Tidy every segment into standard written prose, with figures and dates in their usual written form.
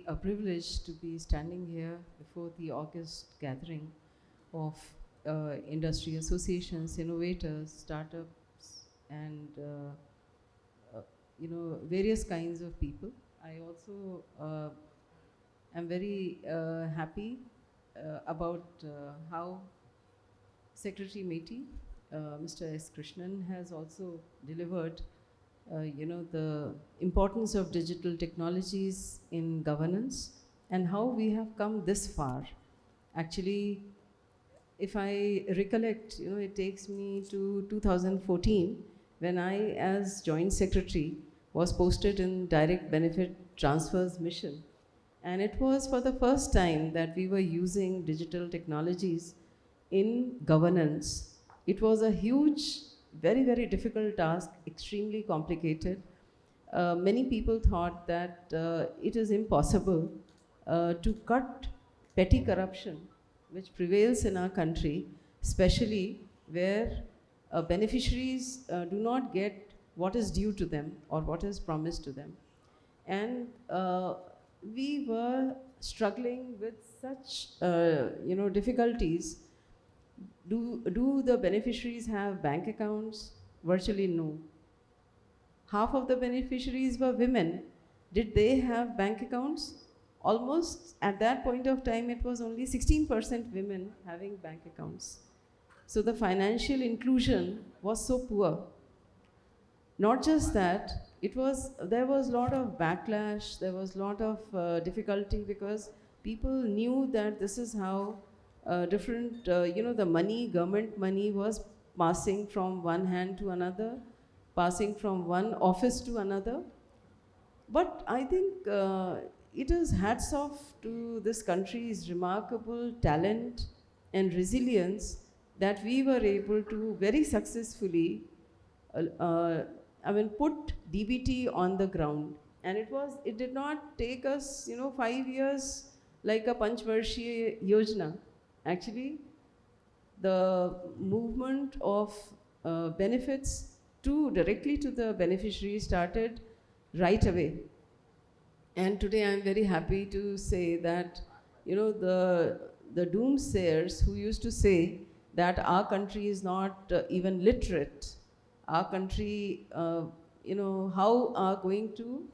a privilege to be standing here before the August gathering of industry associations, innovators, startups, and various kinds of people. I also am very happy about how Secretary Meti, Mr. S. Krishnan, has also delivered the importance of digital technologies in governance and how we have come this far. Actually, if I recollect, it takes me to 2014 when I, as Joint Secretary, was posted in Direct Benefit Transfers Mission. And it was for the first time that we were using digital technologies in governance. It was a huge, very, very difficult task, extremely complicated. Many people thought that it is impossible to cut petty corruption which prevails in our country, especially where beneficiaries do not get what is due to them or what is promised to them. And we were struggling with such difficulties. Do the beneficiaries have bank accounts? Virtually no. Half of the beneficiaries were women. Did they have bank accounts? Almost at that point of time, it was only 16% women having bank accounts. So the financial inclusion was so poor. Not just that, there was a lot of backlash, there was a lot of difficulty because people knew that this is how the money, government money was passing from one hand to another, passing from one office to another. But I think it is hats off to this country's remarkable talent and resilience that we were able to very successfully put DBT on the ground. And it did not take us, 5 years like a Panchvarshi Yojana. Actually, the movement of benefits directly to the beneficiary started right away. And today I'm very happy to say that, the doomsayers who used to say that our country is not even literate, our country, how are going to,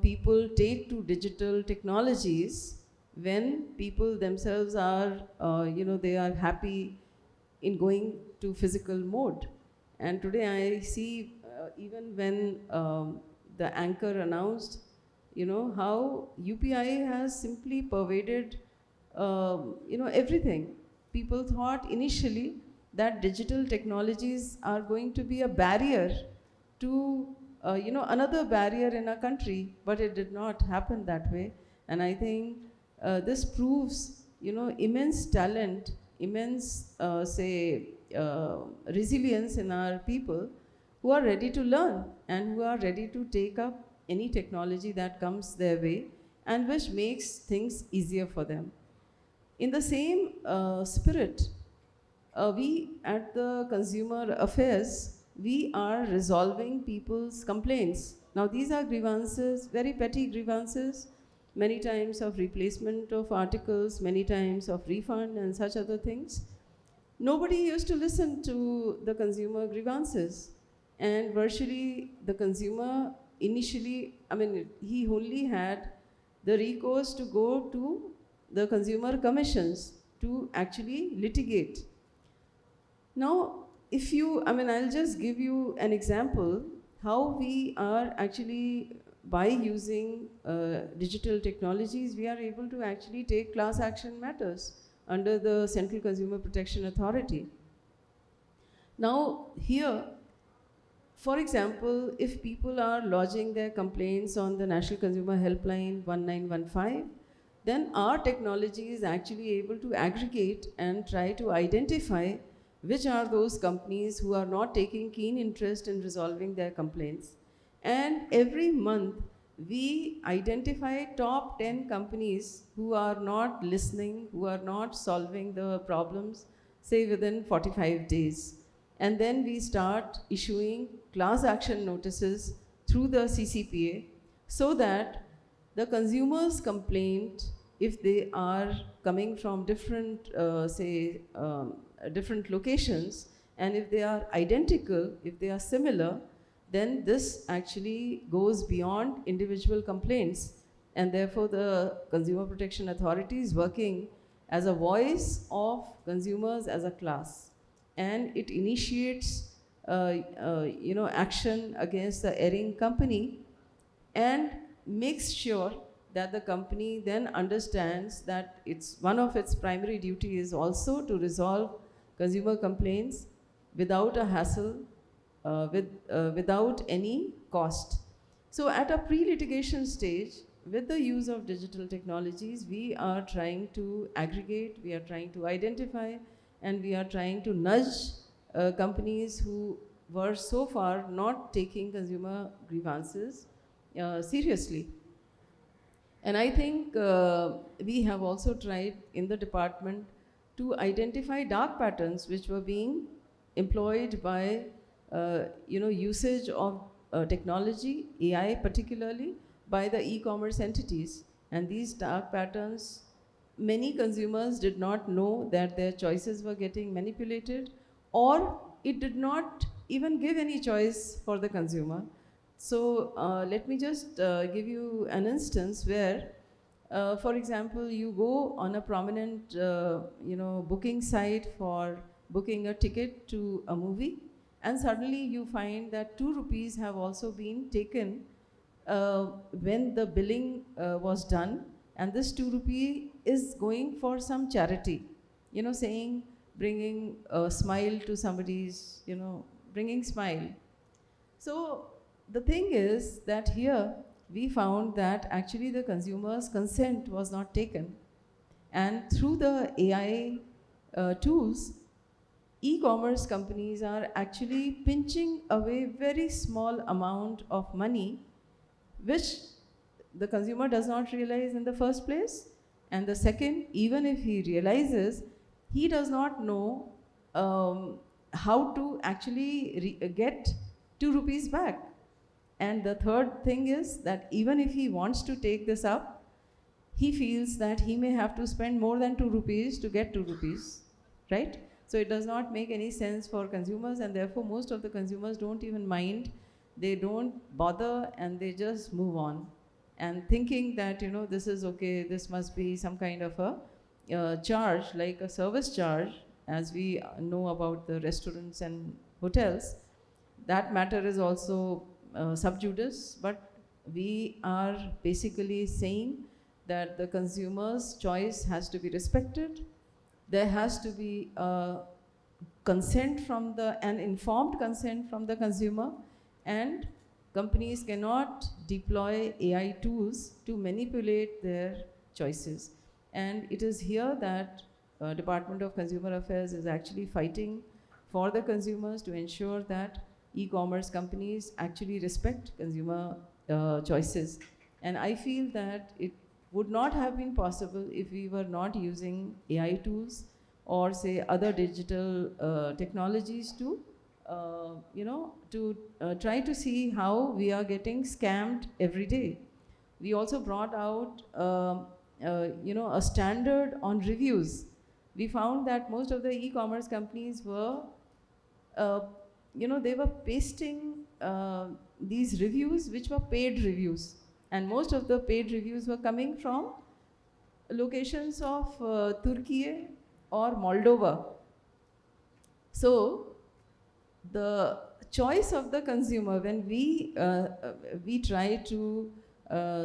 people take to digital technologies when people themselves are, they are happy in going to physical mode. And today I see, even when the anchor announced, how UPI has simply pervaded, everything. People thought initially that digital technologies are going to be a barrier to, another barrier in our country, but it did not happen that way. And I think this proves, immense talent, immense, resilience in our people who are ready to learn and who are ready to take up any technology that comes their way and which makes things easier for them. In the same spirit, we at the Consumer Affairs, we are resolving people's complaints. Now these are grievances, very petty grievances, many times of replacement of articles, many times of refund and such other things. Nobody used to listen to the consumer grievances. And virtually the consumer initially, he only had the recourse to go to the consumer commissions to actually litigate. Now, I'll just give you an example how we are actually, by using digital technologies, we are able to actually take class action matters under the Central Consumer Protection Authority. Now, here, for example, if people are lodging their complaints on the National Consumer Helpline 1915, then our technology is actually able to aggregate and try to identify which are those companies who are not taking keen interest in resolving their complaints. And every month, we identify top 10 companies who are not listening, who are not solving the problems, say within 45 days. And then we start issuing class action notices through the CCPA so that the consumer's complaint, if they are coming from different, different locations, and if they are identical, if they are similar, then this actually goes beyond individual complaints. And therefore, the Consumer Protection Authority is working as a voice of consumers as a class. And it initiates action against the erring company and makes sure that the company then understands that one of its primary duty is also to resolve consumer complaints without a hassle, without any cost. So at a pre-litigation stage, with the use of digital technologies, we are trying to aggregate, we are trying to identify, and we are trying to nudge companies who were so far not taking consumer grievances seriously. And I think we have also tried in the department to identify dark patterns which were being employed by usage of technology, AI particularly, by the e-commerce entities. And these dark patterns, many consumers did not know that their choices were getting manipulated, or it did not even give any choice for the consumer. So let me just give you an instance where, for example, you go on a prominent booking site for booking a ticket to a movie, and suddenly you find that 2 rupees have also been taken when the billing was done, and this 2 rupee is going for some charity, saying, bringing a smile to somebody's, bringing smile. So the thing is that here we found that actually the consumer's consent was not taken, and through the AI tools, e-commerce companies are actually pinching away very small amount of money, which the consumer does not realize in the first place. And the second, even if he realizes, he does not know how to actually get 2 rupees back. And the third thing is that even if he wants to take this up, he feels that he may have to spend more than 2 rupees to get 2 rupees, right? So it does not make any sense for consumers, and therefore most of the consumers don't even mind. They don't bother, and they just move on, and thinking that, this is okay, this must be some kind of a charge, like a service charge, as we know about the restaurants and hotels. That matter is also sub judice, but we are basically saying that the consumer's choice has to be respected. There has to be consent from an informed consent from the consumer, and companies cannot deploy AI tools to manipulate their choices. And it is here that Department of Consumer Affairs is actually fighting for the consumers to ensure that e-commerce companies actually respect consumer choices. And I feel that it would not have been possible if we were not using AI tools or say other digital technologies to try to see how we are getting scammed every day. We also brought out a standard on reviews. We found that most of the e-commerce companies were they were pasting these reviews which were paid reviews, and most of the paid reviews were coming from locations of Turkey or Moldova. So the choice of the consumer, when we try to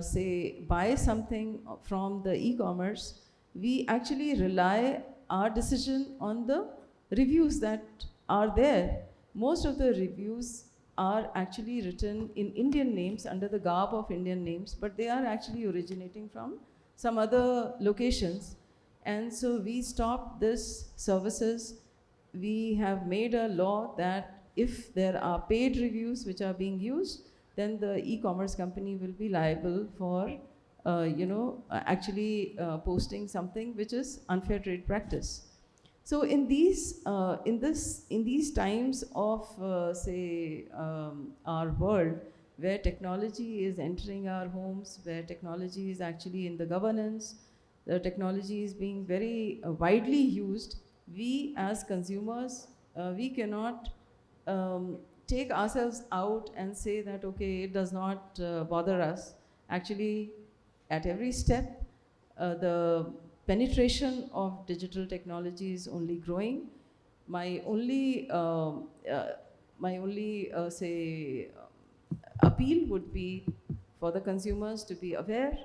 say buy something from the e-commerce, we actually rely our decision on the reviews that are there. Most of the reviews are actually written in Indian names under the garb of Indian names, but they are actually originating from some other locations. And so we stopped this services. We have made a law that if there are paid reviews which are being used, then the e-commerce company will be liable for posting something which is unfair trade practice. So in these times of our world, where technology is entering our homes, where technology is actually in the governance, the technology is being very widely used. We as consumers, we cannot um, take ourselves out and say that, okay, it does not bother us. Actually, at every step, the penetration of digital technology is only growing. My only, say, appeal would be for the consumers to be aware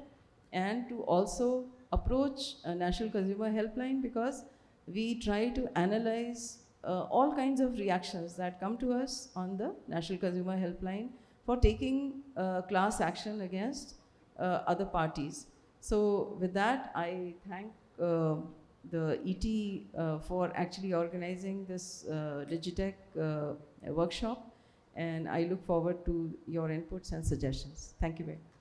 and to also approach a national consumer helpline, because we try to analyze all kinds of reactions that come to us on the national consumer helpline for taking class action against other parties. So with that, I thank the ET for actually organizing this Digitech workshop, and I look forward to your inputs and suggestions. Thank you very much.